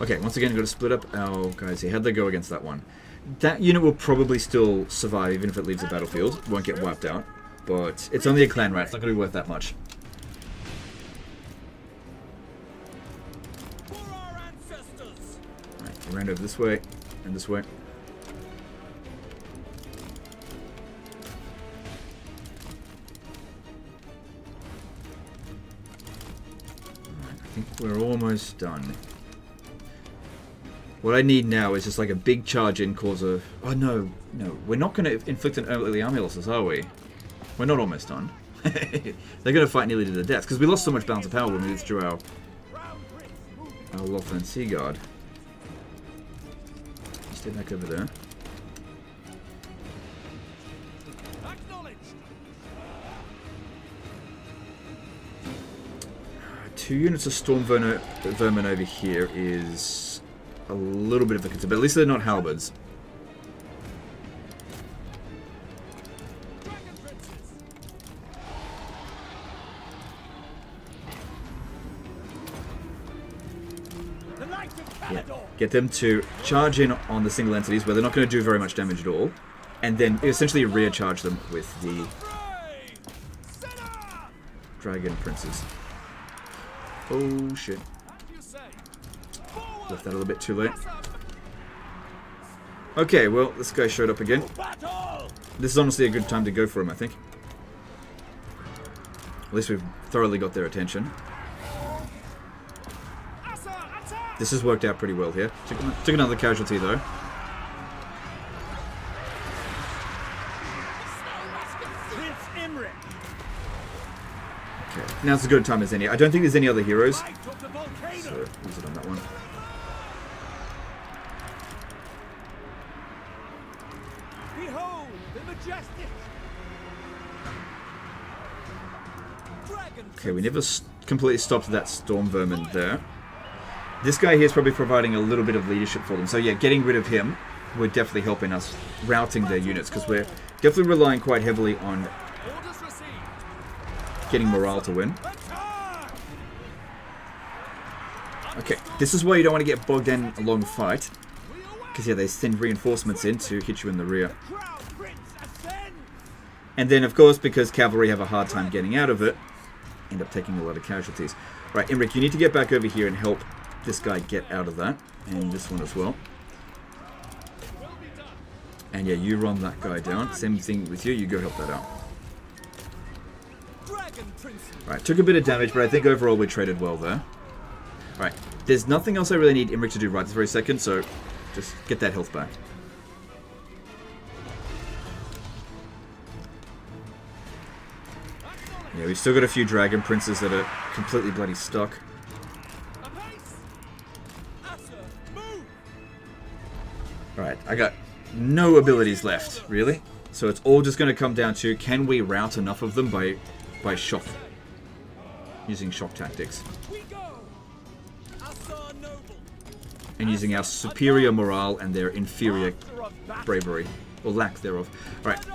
Speaker 1: Okay, once again, got to split up our guys here. How'd they go against that one? That unit will probably still survive, even if it leaves the battlefield. Won't get wiped out. But it's only a clan rat. It's not going to be worth that much. Alright, ran over this way and this way. I think we're almost done. What I need now is just like a big charge in cause of... Oh no, no. We're not going to inflict an early army losses, are we? We're not almost done. They're going to fight nearly to the death because we lost so much balance of power when we withdrew our Lothland Sea Guard. Stay back over there. Two units of Storm Vermin over here is a little bit of a concern, but at least they're not halberds. Yeah. Get them to charge in on the single entities where they're not going to do very much damage at all, and then essentially rear charge them with the Dragon Princes. Oh shit. Left that a little bit too late. Okay, well, this guy showed up again. This is honestly a good time to go for him, I think. At least we've thoroughly got their attention. This has worked out pretty well here. Took another casualty, though. Okay, now's as good a time as any. I don't think there's any other heroes. So, use it on that one. Okay, we never completely stopped that Storm Vermin there. This guy here is probably providing a little bit of leadership for them. So yeah, getting rid of him would definitely help in us routing their units, because we're definitely relying quite heavily on getting morale to win. Okay, this is why you don't want to get bogged down a long fight, because yeah, they send reinforcements in to hit you in the rear. And then, of course, because cavalry have a hard time getting out of it, end up taking a lot of casualties. Right, Imric, you need to get back over here and help this guy get out of that, and this one as well. And yeah, you run that guy down. Same thing with you, you go help that out. Right, took a bit of damage, but I think overall we traded well there. Right, there's nothing else I really need Imric to do right this very second, so just get that health back. Yeah, we've still got a few Dragon Princes that are completely bloody stuck. Alright, I got no abilities left, really. So it's all just going to come down to, can we rout enough of them by shock? Using shock tactics. And using our superior morale and their inferior bravery. Or lack thereof. Alright.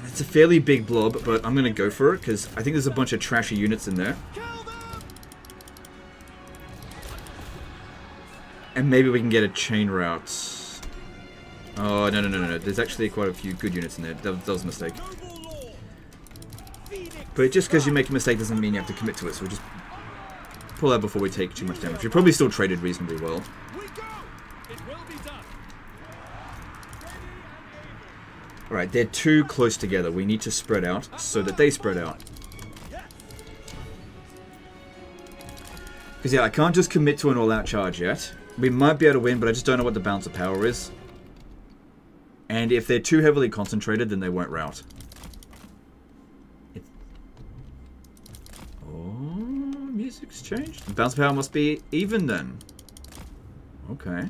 Speaker 1: It's a fairly big blob, but I'm going to go for it, because I think there's a bunch of trashy units in there. And maybe we can get a chain route. Oh, no. There's actually quite a few good units in there. That was a mistake. But just because you make a mistake doesn't mean you have to commit to it, so we'll just pull out before we take too much damage. We probably still traded reasonably well. Alright, they're too close together. We need to spread out so that they spread out. Because yeah, I can't just commit to an all-out charge yet. We might be able to win, but I just don't know what the balance of power is. And if they're too heavily concentrated, then they won't rout. Oh, music's changed. The bounce power must be even then. Okay.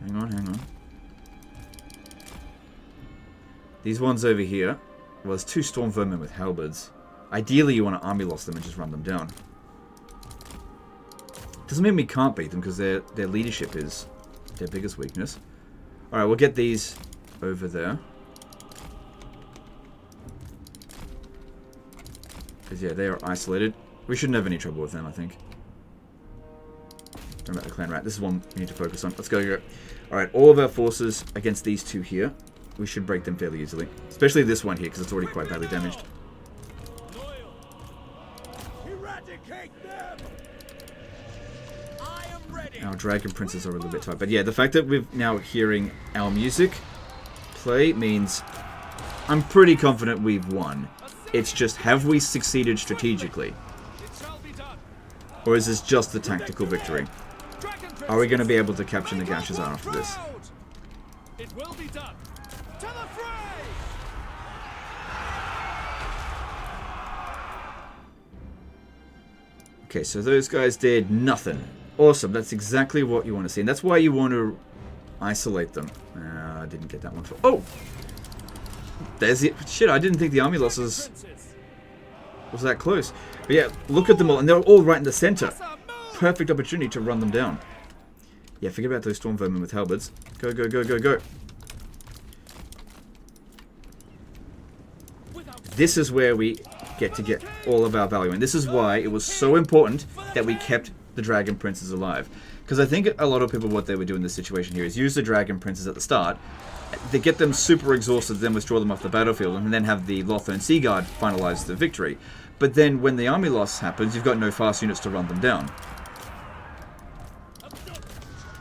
Speaker 1: Hang on, hang on. These ones over here. Well, there's 2 storm vermin with halberds. Ideally, you want to army loss them and just run them down. Doesn't mean we can't beat them, because their leadership is their biggest weakness. Alright, we'll get these over there. Because, yeah, they are isolated. We shouldn't have any trouble with them, I think. Don't about the clan rat. This is one we need to focus on. Let's go. Alright, all of our forces against these 2 here. We should break them fairly easily. Especially this one here, because it's already quite badly damaged. Our dragon princes are a little bit tight. But yeah, the fact that we're now hearing our music play means I'm pretty confident we've won. It's just, have we succeeded strategically? Or is this just a tactical victory? Are we going to be able to capture Nagash's after this?
Speaker 2: It will be done. To the fray!
Speaker 1: Okay, so those guys did nothing. Awesome, that's exactly what you want to see. And that's why you want to isolate them. I didn't get that one for... Oh! There's it. Shit, I didn't think the army losses was that close. But yeah, look at them all. And they're all right in the center. Perfect opportunity to run them down. Yeah, forget about those storm vermin with halberds. Go, go, go, go, go. This is where we get all of our value. And this is why it was so important that we kept the dragon princes alive. Because I think a lot of people, what they would do in this situation here is use the dragon princes at the start. They get them super exhausted, then withdraw them off the battlefield, and then have the Lothern Sea Guard finalize the victory. But then when the army loss happens, you've got no fast units to run them down.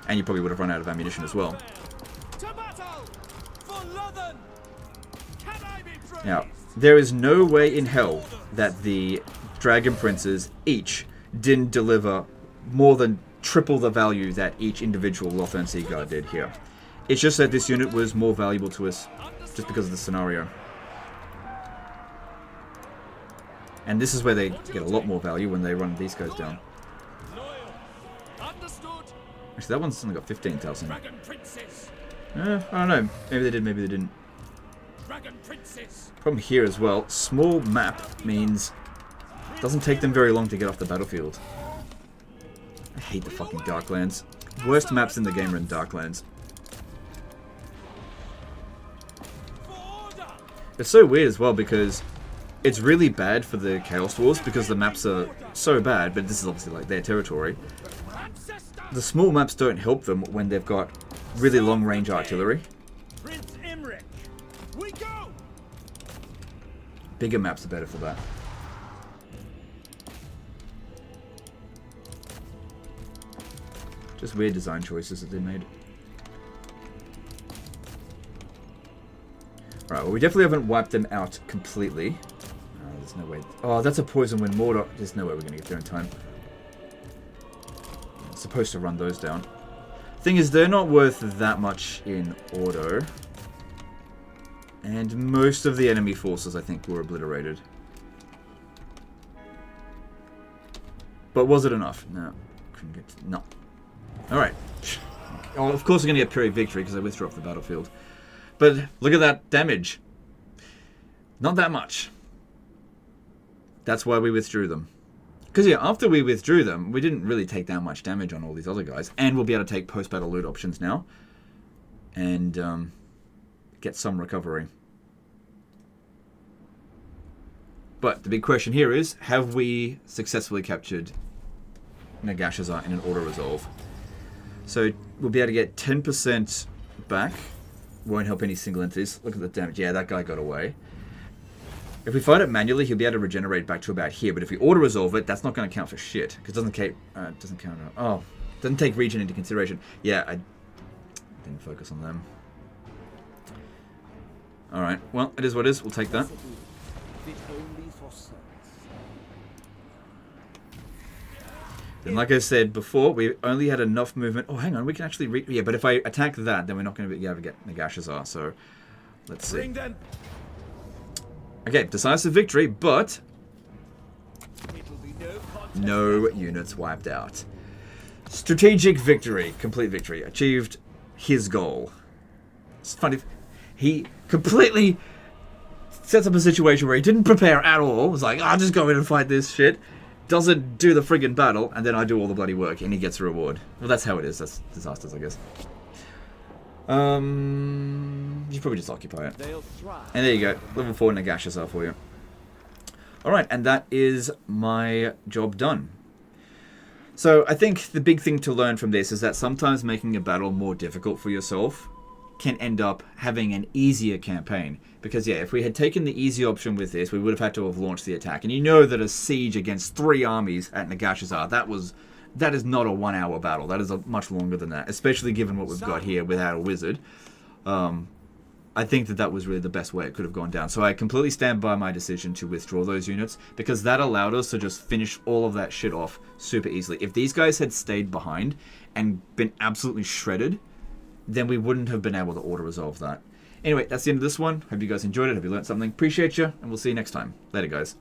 Speaker 1: And you probably would have run out of ammunition as well. Now, there is no way in hell that the dragon princes each didn't deliver more than triple the value that each individual Lothern Sea Guard did here. It's just that this unit was more valuable to us just because of the scenario. And this is where they get a lot more value when they run these guys down. Actually, that one's only got 15,000. I don't know. Maybe they did, maybe they didn't. Problem here as well, small map means it doesn't take them very long to get off the battlefield. I hate the fucking Darklands. Worst maps in the game are in Darklands. It's so weird as well because it's really bad for the Chaos Dwarves because the maps are so bad, but this is obviously like their territory. The small maps don't help them when they've got really long range artillery. Bigger maps are better for that. Just weird design choices that they made. Alright, well we definitely haven't wiped them out completely. There's no way. Oh, that's a poison wind mortar. There's no way we're going to get there in time. I'm supposed to run those down. Thing is, they're not worth that much in auto. And most of the enemy forces, I think, were obliterated. But was it enough? No. Couldn't get to, no. Alright. Oh, of course we're going to get period victory because I withdrew off the battlefield. But look at that damage. Not that much. That's why we withdrew them. Because yeah, after we withdrew them, we didn't really take that much damage on all these other guys. And we'll be able to take post-battle loot options now. And get some recovery. But the big question here is, have we successfully captured Nagashazar in an auto-resolve? So we'll be able to get 10% back. Won't help any single entities. Look at the damage. Yeah, that guy got away. If we fight it manually, he'll be able to regenerate back to about here. But if we auto-resolve it, that's not going to count for shit. Because it doesn't count. Oh, doesn't take region into consideration. Yeah, I didn't focus on them. Alright, well, it is what it is. We'll take that. And like I said before, we only had enough movement. Oh, hang on, we can actually yeah, but if I attack that, then we're not going to be able to get Nagashazar, so let's see.
Speaker 2: Bring them.
Speaker 1: Okay, decisive victory, but
Speaker 2: It'll be no contest.
Speaker 1: no units wiped out. Strategic victory, complete victory, achieved his goal. It's funny, he completely sets up a situation where he didn't prepare at all. It was like, I'll just go in and fight this shit. Doesn't do the friggin' battle, and then I do all the bloody work, and he gets a reward. Well, that's how it is. That's disasters, I guess. You should probably just occupy it.
Speaker 2: They'll thrive.
Speaker 1: And there you go. Level 4 Nagashazar for you. Alright, and that is my job done. So, I think the big thing to learn from this is that sometimes making a battle more difficult for yourself can end up having an easier campaign. Because, yeah, if we had taken the easy option with this, we would have had to have launched the attack. And you know that a siege against 3 armies at Nagashazar, that is not a 1 hour battle. That is much longer than that, especially given what we've got here without a wizard. I think that was really the best way it could have gone down. So I completely stand by my decision to withdraw those units, because that allowed us to just finish all of that shit off super easily. If these guys had stayed behind and been absolutely shredded, then we wouldn't have been able to auto-resolve that. Anyway, that's the end of this one. Hope you guys enjoyed it. Hope you learned something. Appreciate you, and we'll see you next time. Later, guys.